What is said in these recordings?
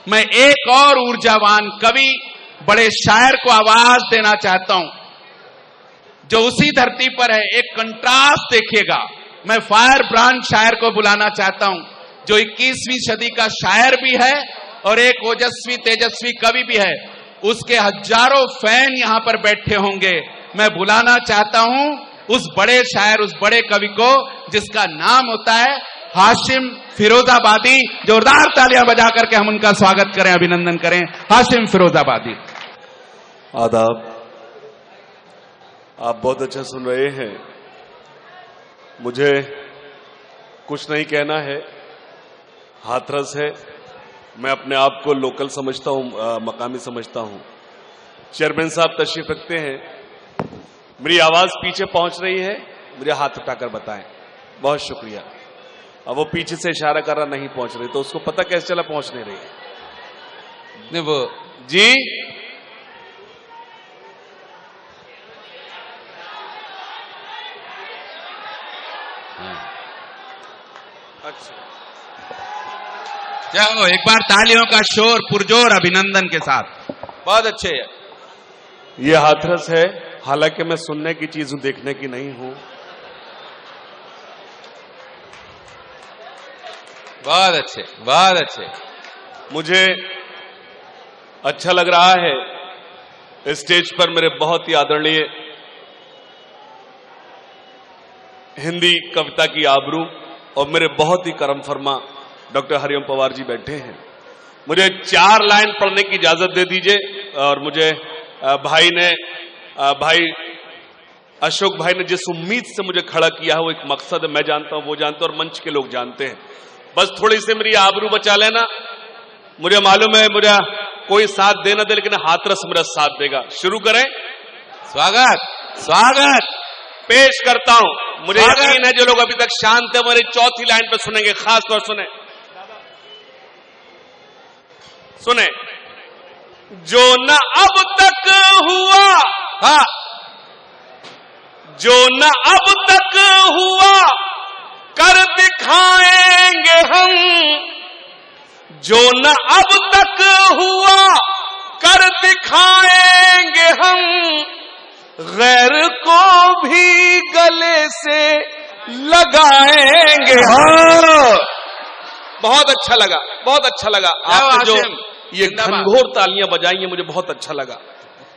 मैं एक और ऊर्जावान कवि, बड़े शायर को आवाज देना चाहता हूं जो उसी धरती पर है। एक कंट्रास्ट देखिएगा। मैं फायर ब्रांड शायर को बुलाना चाहता हूं जो 21वीं सदी का शायर भी है और एक ओजस्वी तेजस्वी कवि भी है। उसके हजारों फैन यहां पर बैठे होंगे। मैं बुलाना चाहता हूं उस बड़े शायर, उस बड़े कवि को जिसका नाम होता है हाशिम फिरोजाबादी। जोरदार तालियां बजा करके हम उनका स्वागत करें, अभिनंदन करें। हाशिम फिरोजाबादी। आदाब। आप बहुत अच्छा सुन रहे हैं। मुझे कुछ नहीं कहना है, हाथरस है। मैं अपने आप को लोकल समझता हूं, मकामी समझता हूं। चेयरमैन साहब तशरीफ रखते हैं। मेरी आवाज पीछे पहुंच रही है, मुझे हाथ उठाकर बताएं। बहुत शुक्रिया। अब वो पीछे से इशारा कर रहा नहीं पहुंच रही, तो उसको पता कैसे चला पहुंच नहीं रही? नहीं वो जी अच्छा, चलो एक बार तालियों का शोर पुरजोर अभिनंदन के साथ। बहुत अच्छे है। ये हाथरस है, हालांकि मैं सुनने की चीज हूं, देखने की नहीं हूं। बहुत अच्छे, बहुत अच्छे। मुझे अच्छा लग रहा है स्टेज पर मेरे बहुत ही आदरणीय हिंदी कविता की आबरू और मेरे बहुत ही करम फरमा डॉक्टर हरिओम पवार जी बैठे हैं। मुझे 4 लाइन पढ़ने की इजाजत दे दीजिए। और मुझे भाई अशोक भाई ने जिस उम्मीद से मुझे खड़ा किया है वो एक मकसद है, मैं जानता हूं, वो जानते हैं और मंच के लोग जानते हैं। बस थोड़ी सी मेरी आबरू बचा लेना। मुझे मालूम है मुझे कोई साथ देना दे, लेकिन हाथरस मेरा साथ देगा। शुरू करें। स्वागत, स्वागत पेश करता हूं। मुझे यकीन है जो लोग अभी तक शांत है मेरी चौथी लाइन पर सुनेंगे। खास तौर सुने, सुने। जो न अब तक हुआ, हाँ, जो न अब तक हुआ कर दिखाएंगे हम। जो न अब तक हुआ कर दिखाएंगे हम। गैर को भी गले से लगाएंगे। हाँ, बहुत अच्छा लगा, बहुत अच्छा लगा। आपने जो ये घनघोर तालियां बजाई हैं मुझे बहुत अच्छा लगा।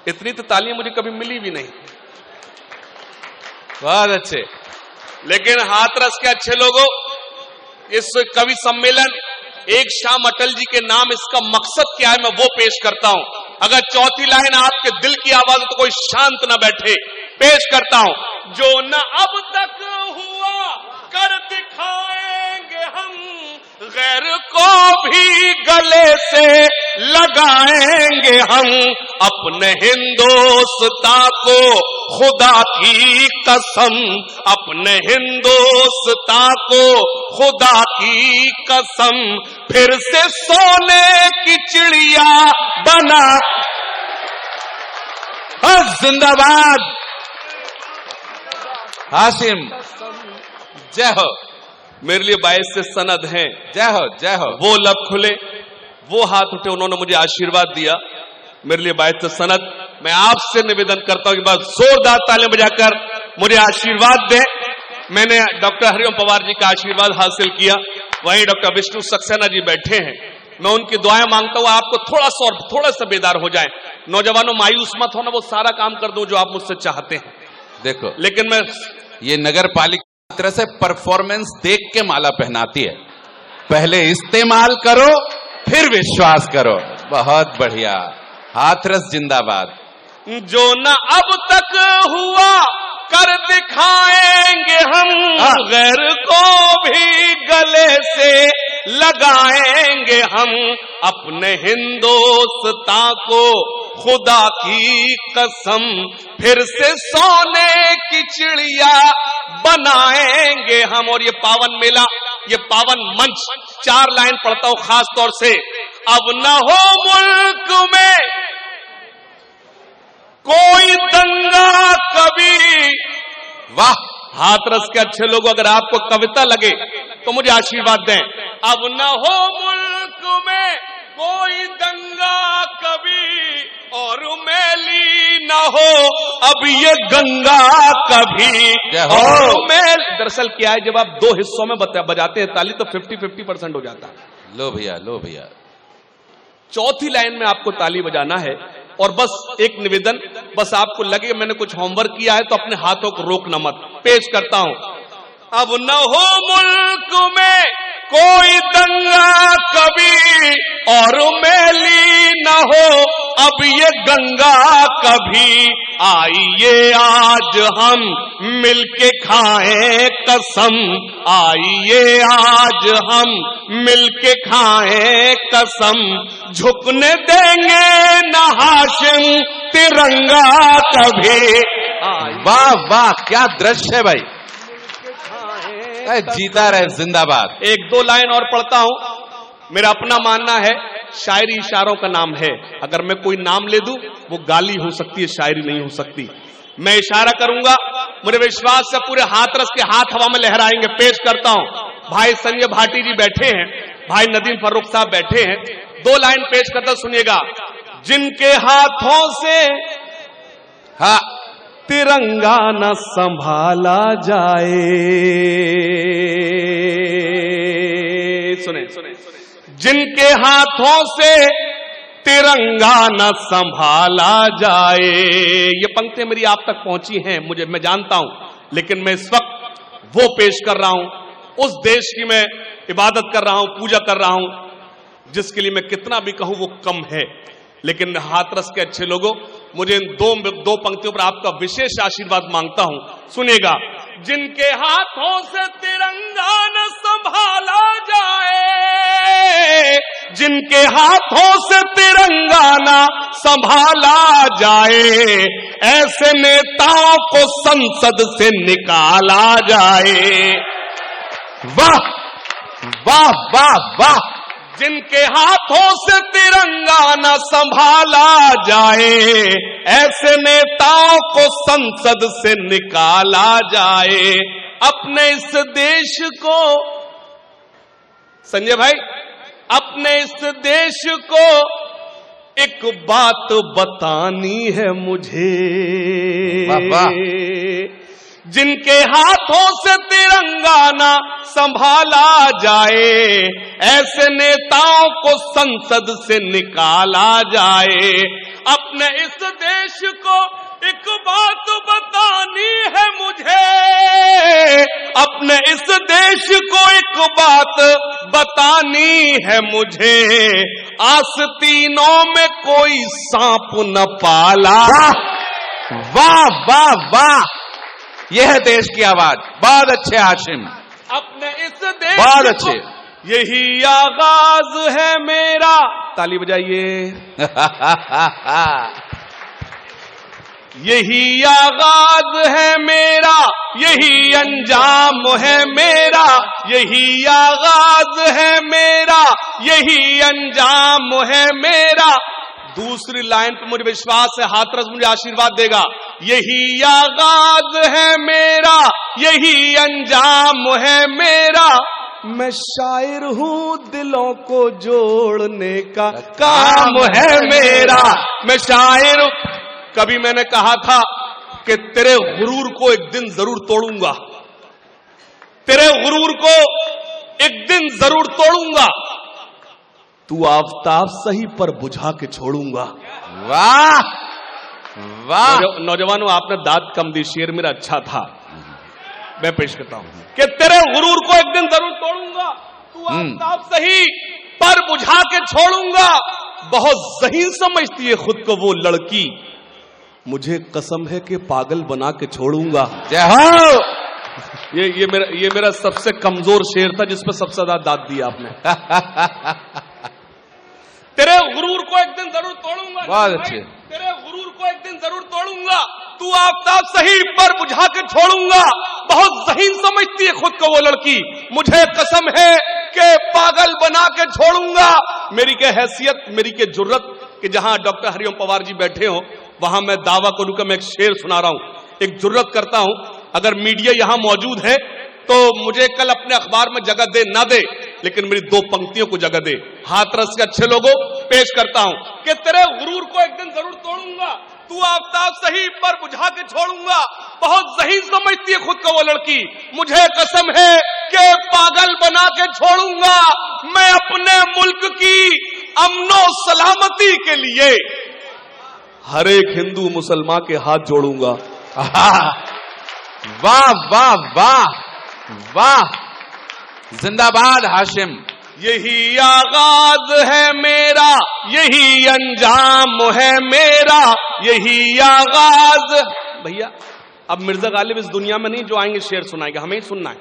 इतनी तो तालियां मुझे कभी मिली भी नहीं। बहुत अच्छे। लेकिन हाथरस के अच्छे लोगों, इस कवि सम्मेलन एक शाम अटल जी के नाम, इसका मकसद क्या है मैं वो पेश करता हूं। अगर चौथी लाइन आपके दिल की आवाज है तो कोई शांत ना बैठे। पेश करता हूं। जो न अब तक हुआ कर दिखाएंगे हम। गैर को भी गले से लगाएंगे हम। अपने हिंदोस्ता को खुदा की कसम, अपने हिंदोस्ता को खुदा की कसम, फिर से सोने की चिड़िया बना। जिंदाबाद हाशिम, जय हो। मेरे लिए 22 से सनद हैं। जय हो, जय हो। वो लब खुले, वो हाथ उठे, उन्होंने मुझे आशीर्वाद दिया। मेरे लिए 22 से सनद। मैं आपसे निवेदन करता हूं कि बस जोरदार तालियां बजाकर मुझे आशीर्वाद दें। मैंने डॉक्टर हरिओम पवार जी का आशीर्वाद हासिल किया। वहीं डॉक्टर विष्णु सक्सेना जी बैठे हैं। मैं उनकी दुआएं मांगता हूं आपको थोड़ा सा बेदार हो जाए। नौजवानों मायूस मत होना, वो सारा काम कर दूं जो आप मुझसे चाहते हैं। देखो, लेकिन मैं ये नगर पालिका तरह से परफॉर्मेंस देख के माला पहनाती है। पहले इस्तेमाल करो फिर विश्वास करो। बहुत बढ़िया। हाथरस जिंदाबाद। जो न अब तक हुआ कर दिखाएंगे हम। गैर को भी गले से लगाएंगे हम। अपने हिंदोस्ता को खुदा की कसम, फिर से सोने की चिड़िया बनाएंगे हम। और ये पावन मेला, ये पावन मंच, 4 लाइन पढ़ता हूं खास तौर से। अब न हो मुल्क में कोई दंगा कभी। वाह, हाथरस के अच्छे लोग, अगर आपको कविता लगे तो मुझे आशीर्वाद दें। अब न हो मुल्क में कोई हो अब ये गंगा कभी और मैं। दरअसल क्या है, जब आप दो हिस्सों में बजाते हैं ताली तो 50-50% हो जाता है। लो भैया, लो भैया। चौथी लाइन में आपको ताली बजाना है और बस एक निवेदन, बस आपको लगे मैंने कुछ होमवर्क किया है तो अपने हाथों को रोकना मत। पेश करता हूं। अब न हो मुल्क में कोई दंगा कभी और मैली न हो अब ये गंगा कभी। आइए आज हम मिलके खाएं कसम, आइए आज हम मिलके खाएं कसम, झुकने देंगे न हाशिम तिरंगा कभी। वाह वाह, क्या दृश्य है भाई, जीता रहे जिंदाबाद। एक दो लाइन और पढ़ता हूं। मेरा अपना मानना है शायरी इशारों का नाम है, अगर मैं कोई नाम ले दूं वो गाली हो सकती है, शायरी नहीं हो सकती। मैं इशारा करूंगा, मुझे विश्वास है पूरे हाथरस के हाथ हवा में लहराएंगे। पेश करता हूं। भाई संजय भाटी जी बैठे हैं, भाई नदीम फर्रुख साहब बैठे हैं। दो लाइन पेश करता सुनिएगा। जिनके हाथों से हाँ तिरंगा न संभाला जाए, सुने सुने, जिनके हाथों से तिरंगा न संभाला जाए। ये पंक्तियां मेरी आप तक पहुंची हैं, मुझे, मैं जानता हूं, लेकिन मैं इस वक्त वो पेश कर रहा हूं, उस देश की मैं इबादत कर रहा हूं, पूजा कर रहा हूं, जिसके लिए मैं कितना भी कहूं वो कम है। लेकिन हाथरस के अच्छे लोगों, मुझे इन दो पंक्तियों पर आपका विशेष आशीर्वाद मांगता हूं। सुनिएगा। जिनके हाथों से तिरंगा न संभाला जाए, जिनके हाथों से तिरंगा न संभाला जाए, ऐसे नेताओं को संसद से निकाला जाए। वाह वाह वाह वाह। जिनके हाथों से तिरंगा न संभाला जाए, ऐसे नेताओं को संसद से निकाला जाए। अपने इस देश को, संजय भाई, अपने इस देश को एक बात बतानी है मुझे। वाह वाह। जिनके हाथों से तिरंगा न संभाला जाए, ऐसे नेताओं को संसद से निकाला जाए। अपने इस देश को एक बात बतानी है मुझे, अपने इस देश को एक बात बतानी है मुझे। आस्तीनों में कोई सांप न पाला। वाह वाह वाह, यह है देश की आवाज। बहुत अच्छे हाशिम, अपने इस देश बहुत अच्छे। यही आगाज है मेरा, ताली बजाइए। यही आगाज है मेरा, यही अंजाम है मेरा, यही आगाज है मेरा, यही अंजाम है मेरा। दूसरी लाइन पे मुझे विश्वास है हाथरस मुझे आशीर्वाद देगा। यही आगाज है मेरा, यही अंजाम है मेरा। मैं शायर हूं, दिलों को जोड़ने का काम है मेरा। मैं शायर। कभी मैंने कहा था कि तेरे गुरूर को एक दिन जरूर तोड़ूंगा, तेरे गुरूर को एक दिन जरूर तोड़ूंगा। तू आफताब सही पर बुझा के छोड़ूंगा। वाह वाह। नौजवानों, आपने दाद कम दी, शेर मेरा अच्छा था। मैं पेश करता हूं कि तेरे गुरूर को एक दिन जरूर तोड़ूंगा, तू आफताब सही पर बुझा के छोड़ूंगा। बहुत ज़हीन समझती है खुद को वो लड़की, मुझे कसम है कि पागल बना के छोड़ूंगा। जय हो। ये मेरा सबसे कमजोर शेर था, जिस पर सबसे ज्यादा दाद दी आपने। तेरे गुरूर को एक दिन जरूर तोड़ूंगा। बहुत अच्छे। तेरे गुरूर को एक दिन जरूर तोड़ूंगा, तू आफताब सही पर बुझा के छोड़ूंगा। बहुत ज़हीन समझती है खुद को वो लड़की, मुझे कसम है कि पागल बना के छोड़ूंगा। मेरी क्या हैसियत, मेरी क्या जुर्रत कि जहां डॉक्टर हरिओम पवार जी बैठे हो वहां मैं दावा करूं कि मैं एक शेर सुना रहा हूं। एक जुर्रत करता हूं, अगर मीडिया यहां मौजूद है तो मुझे कल अपने अखबार में जगह दे ना दे, लेकिन मेरी दो पंक्तियों को जगह दे। हाथरस के अच्छे लोगों, पेश करता हूं कि तेरे गुरूर को एक दिन जरूर तोड़ूंगा, तू आफ्ताब सही पर बुझा के छोड़ूंगा। बहुत सही समझती है खुद को वो लड़की, मुझे कसम है कि पागल बना के छोड़ूंगा। मैं अपने मुल्क की अमनो सलामती के लिए हर एक हिंदू मुसलमान के हाथ जोड़ूंगा। वाह वाह वाह वाह, जिंदाबाद हाशिम। यही आगाज है मेरा, यही अंजाम है मेरा, यही आगाज। भैया अब मिर्जा गालिब इस दुनिया में नहीं, जो आएंगे शेर सुनाएंगे, हमें ही सुनना है।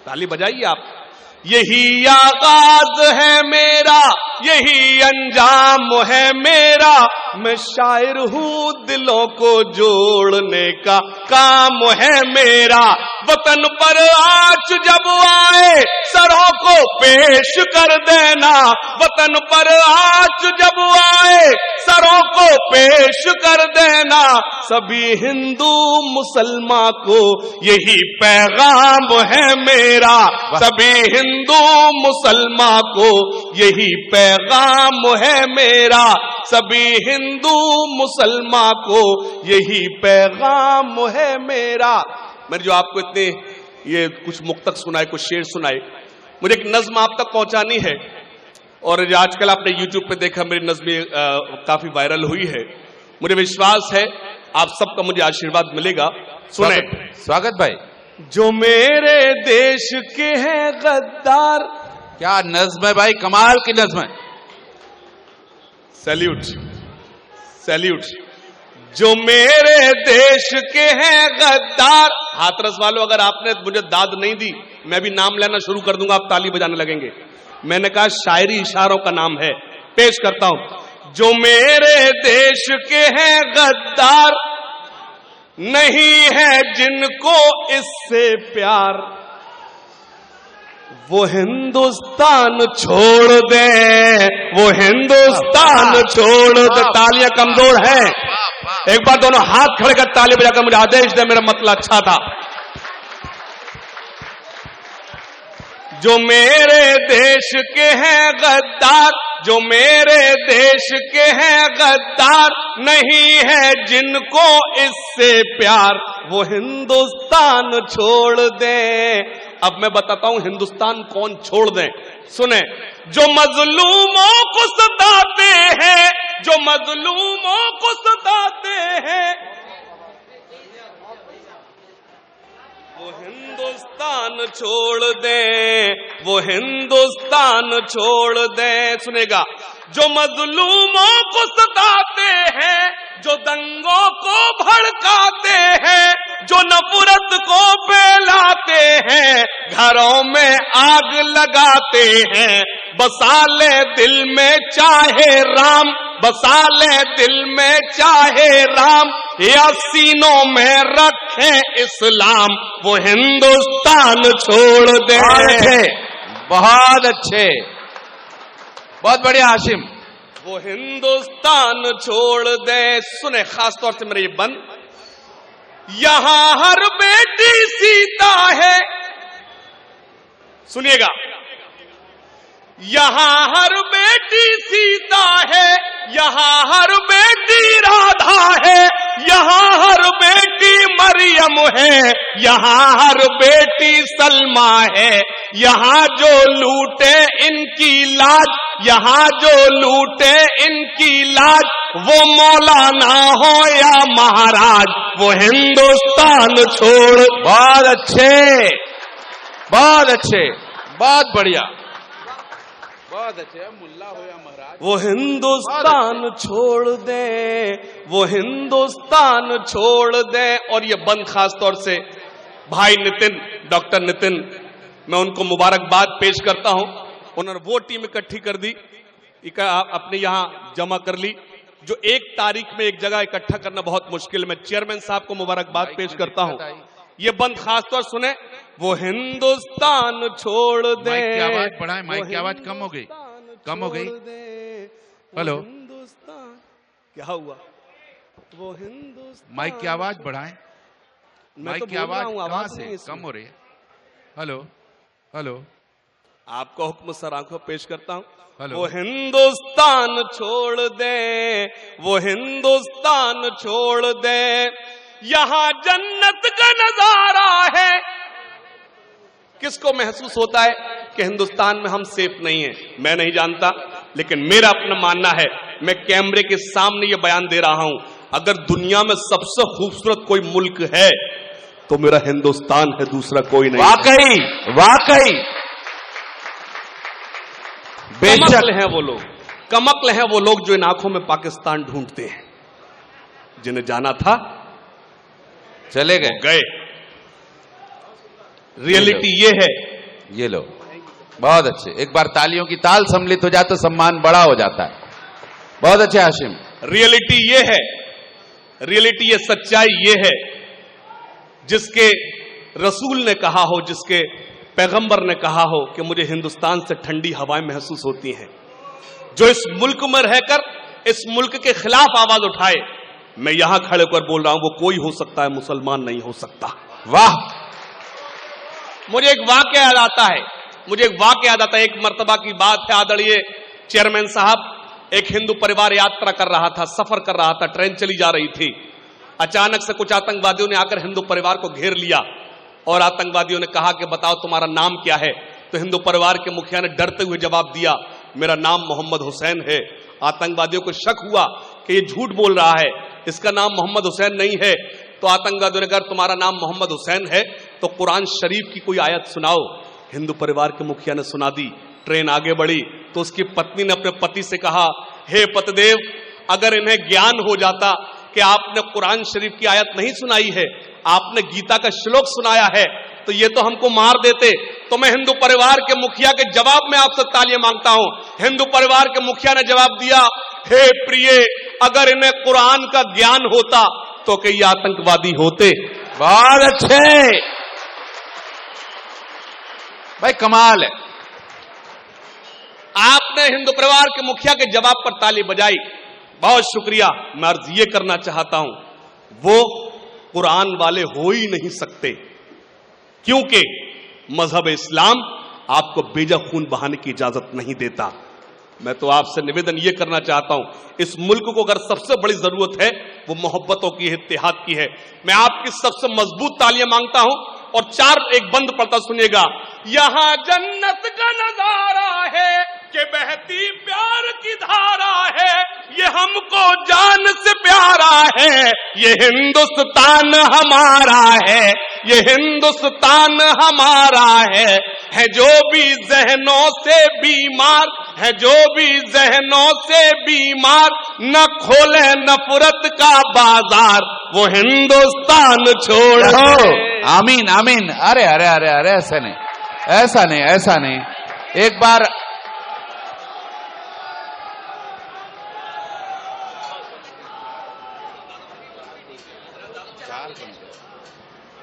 ताली बजाइए आप। यही आगाज है मेरा, यही अंजाम है मेरा, मैं शायर हूं दिलों को जोड़ने का काम है मेरा। वतन पर आँच जब आए सरों को पेश कर देना, वतन पर आँच जब आए सरों को पेश कर देना। सभी हिंदू मुसलमान को यही पैगाम है मेरा, सभी हिंदू मुसलमान को यही पैगाम है मेरा, सभी हिंदू मुसलमान को यही पैगाम है मेरा। मैंने जो आपको इतने ये कुछ मुक्तक सुनाए, कुछ शेर सुनाए, मुझे एक नज्म आप तक पहुंचानी है। और आजकल आपने YouTube पे देखा मेरी नज्में काफी वायरल हुई है। मुझे विश्वास है आप सबका मुझे आशीर्वाद मिलेगा। सुने। स्वागत भाई। जो मेरे देश के हैं गद्दार। क्या नज्म है भाई, कमाल की नज्म है। Salute salute. जो मेरे देश के हैं गद्दार। हाथरस वालों, अगर आपने मुझे दाद नहीं दी मैं भी नाम लेना शुरू कर दूंगा, आप ताली बजाने लगेंगे। मैंने कहा शायरी इशारों का नाम है, पेश करता हूं। जो मेरे देश के हैं गद्दार, नहीं है जिनको इससे प्यार, वो हिंदुस्तान छोड़ दे, वो हिंदुस्तान छोड़ दे। तालियां कमजोर हैं, एक बार दोनों हाथ खड़े कर ताली बजाकर मुझे आदेश दे, मेरा मतलब अच्छा था। जो मेरे देश के हैं गद्दार, जो मेरे देश के हैं गद्दार, नहीं है जिनको इससे प्यार, वो हिंदुस्तान छोड़ दें। अब मैं बताता हूं हिंदुस्तान कौन छोड़ दें। सुने। जो मजलूमों को सताते हैं, जो मजलूमों को सताते हैं, वो हिंदुस्तान छोड़ दें, वो हिंदुस्तान छोड़ दें। सुनेगा। जो मजलूमों को सताते हैं, जो दंगों को भड़काते हैं, जो नफरत को फैलाते हैं, घरों में आग लगाते हैं, बसा ले दिल में चाहे राम, बसा ले दिल में चाहे राम, या सीनों में रखे इस्लाम, वो हिंदुस्तान छोड़ दे। बहुत अच्छे, बहुत बढ़िया हाशिम। वो हिंदुस्तान छोड़ दे। सुने खास तौर से मेरे ये बंद। यहां हर बेटी सीता है, सुनिएगा। यहां हर बेटी सीता है, यहां हर बेटी राधा है, यहां हर बेटी मरियम है, यहां हर बेटी सलमा है। यहां जो लूटे इनकी लाज, यहां जो लूटे इनकी लाज, वो मौलाना हो या महाराज, वो हिंदुस्तान छोड़। बहुत अच्छे, बहुत अच्छे, बहुत बढ़िया, बहुत अच्छे। मुल्ला हो या महाराज, वो हिंदुस्तान छोड़ दे, वो हिंदुस्तान छोड़ दे। और ये बंद खास तौर से भाई नितिन, डॉक्टर नितिन, मैं उनको मुबारकबाद पेश करता हूं। उन्होंने वो टीम इकट्ठी कर दी, अपने यहां जमा कर ली, जो एक तारीख में एक जगह इकट्ठा करना बहुत मुश्किल। मैं चेयरमैन साहब को मुबारकबाद पेश करता हूं। ये बंद खास तौर सुने। वो हिंदुस्तान छोड़ दे। माइक की आवाज बढ़ाएं, माइक की आवाज कम हो गई, कम हो गई। हेलो, हिंदुस्तान क्या हुआ? वो हिंदुस्तान, माइक की आवाज बढ़ाएं, माइक की आवाज कहां से कम हो रही है? हेलो हेलो, आपको हुक्म सर आंखों पेश करता हूं। हेलो। वो हिंदुस्तान छोड़ दे, वो हिंदुस्तान छोड़ दे, यहां जन्नत का नजारा है। किसको महसूस होता है कि हिंदुस्तान में हम सेफ नहीं हैं? मैं नहीं जानता, लेकिन मेरा अपना मानना है, मैं कैमरे के सामने ये बयान दे रहा हूं, अगर दुनिया में सबसे खूबसूरत कोई मुल्क है तो मेरा हिंदुस्तान है, दूसरा कोई नहीं। वाकई वाकई बेशक कमक्ल हैं वो लोग, कमक्ल हैं वो लोग जो इन आंखों में पाकिस्तान ढूंढते हैं। जिन्हें जाना था चले वो गए। गए। रियलिटी ये है। ये लो, बहुत अच्छे। एक बार तालियों की ताल सम्मिलित हो जाए तो सम्मान बड़ा हो जाता है। बहुत अच्छे हाशिम। रियलिटी ये है, रियलिटी ये सच्चाई ये है, जिसके रसूल ने कहा हो, जिसके पैगंबर ने कहा हो कि मुझे हिंदुस्तान से ठंडी हवाएं महसूस होती हैं, जो इस मुल्क में रहकर इस मुल्क के खिलाफ आवाज उठाए। मैं यहां खड़े होकर बोल रहा हूं, वो कोई हो सकता है, मुसलमान नहीं हो सकता। वाह। मुझे एक वाक्य याद आता है, मुझे एक वाक्य याद आता है। एक मर्तबा की बात है, आदरणीय चेयरमैन साहब, एक हिंदू परिवार यात्रा कर रहा था, सफर कर रहा था, ट्रेन चली जा रही थी। अचानक से कुछ आतंकवादियों ने आकर हिंदू परिवार को घेर लिया और आतंकवादियों ने कहा कि बताओ तुम्हारा नाम क्या है। तो हिंदू परिवार के मुखिया ने डरते हुए जवाब दिया, मेरा नाम मोहम्मद हुसैन है। आतंकवादियों को शक हुआ कि ये झूठ बोल रहा है, इसका नाम मोहम्मद हुसैन नहीं है। तो आतंकवादियों ने कहा तुम्हारा नाम मोहम्मद हुसैन है तो कुरान शरीफ की कोई आयत सुनाओ। हिंदू परिवार के मुखिया ने सुना दी। ट्रेन आगे बढ़ी तो उसकी पत्नी ने अपने पति से कहा, हे पतिदेव, अगर इन्हें ज्ञान हो जाता कि आपने कुरान शरीफ की आयत नहीं सुनाई है, आपने गीता का श्लोक सुनाया है, तो ये तो हमको मार देते। तो मैं हिंदू परिवार के मुखिया के जवाब में आपसे तालियां मांगता हूं। हिंदू परिवार के मुखिया ने जवाब दिया, हे प्रिय, अगर इन्हें कुरान का ज्ञान होता तो कई आतंकवादी होते। बहुत अच्छे भाई, कमाल है। आपने हिंदू परिवार के मुखिया के जवाब पर ताली बजाई, बहुत शुक्रिया। मैं अर्ज ये करना चाहता हूं, वो कुरान वाले हो ही नहीं सकते, क्योंकि मजहब इस्लाम आपको बेजा खून बहाने की इजाजत नहीं देता। मैं तो आपसे निवेदन ये करना चाहता हूं, इस मुल्क को अगर सबसे बड़ी जरूरत है वो मोहब्बतों की, इत्तेहाद की है। मैं आपकी सबसे मजबूत तालियां मांगता हूं और चार एक बंद पड़ता सुनिएगा। यहां जन्नत का नजारा है कि बहती प्यार की धारा है, ये हमको जान से प्यारा है, ये हिंदुस्तान हमारा है, ये हिंदुस्तान हमारा है जो भी जहनों से बीमार, है जो भी जहनों से बीमार, न खोले नफरत का बाजार, वो हिंदुस्तान छोड़ दे। आमीन आमीन। अरे अरे अरे अरे, ऐसा नहीं, ऐसा नहीं, ऐसा नहीं। एक बार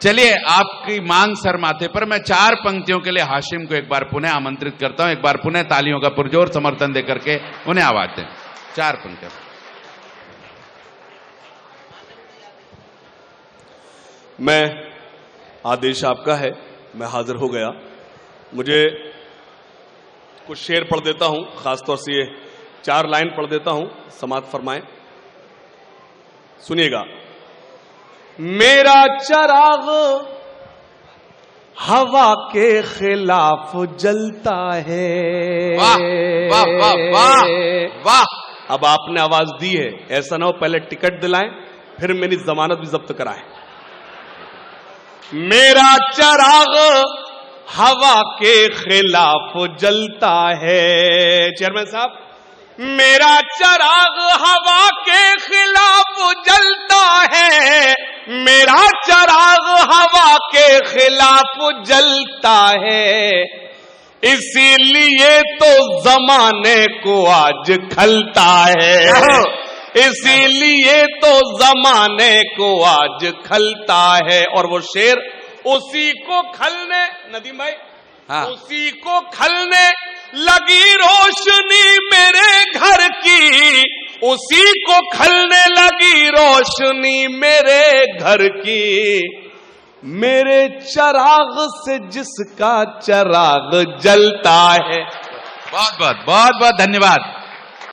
चलिए, आपकी मांग सर माथे पर, मैं चार पंक्तियों के लिए हाशिम को एक बार पुनः आमंत्रित करता हूं। एक बार पुनः तालियों का पुरजोर समर्थन देकर के उन्हें आवाज दें। चार पंक्तियां। मैं, आदेश आपका है, मैं हाजिर हो गया। मुझे कुछ शेर पढ़ देता हूं, खासतौर से ये चार लाइन पढ़ देता हूं, समाअत फरमाएं, सुनिएगा। मेरा चराग हवा के खिलाफ जलता है। वाह वाह वाह वाह वाह। अब आपने आवाज दी है, ऐसा ना हो पहले टिकट दिलाएं फिर मेरी जमानत भी जब्त कराएं। मेरा चराग हवा के खिलाफ जलता है। चेयरमैन साहब, मेरा चराग हवा के खिलाफ जलता है, मेरा चराग हवा के खिलाफ जलता है, इसीलिए तो जमाने को आज खलता है, इसीलिए तो जमाने को आज खलता है। और वो शेर, उसी को खलने, नदीम भाई, हाँ। उसी को खलने लगी रोशनी मेरे घर की, उसी को खलने लगी रोशनी मेरे घर की, मेरे चिराग से जिसका चिराग जलता है। बहुत बहुत बहुत बहुत धन्यवाद।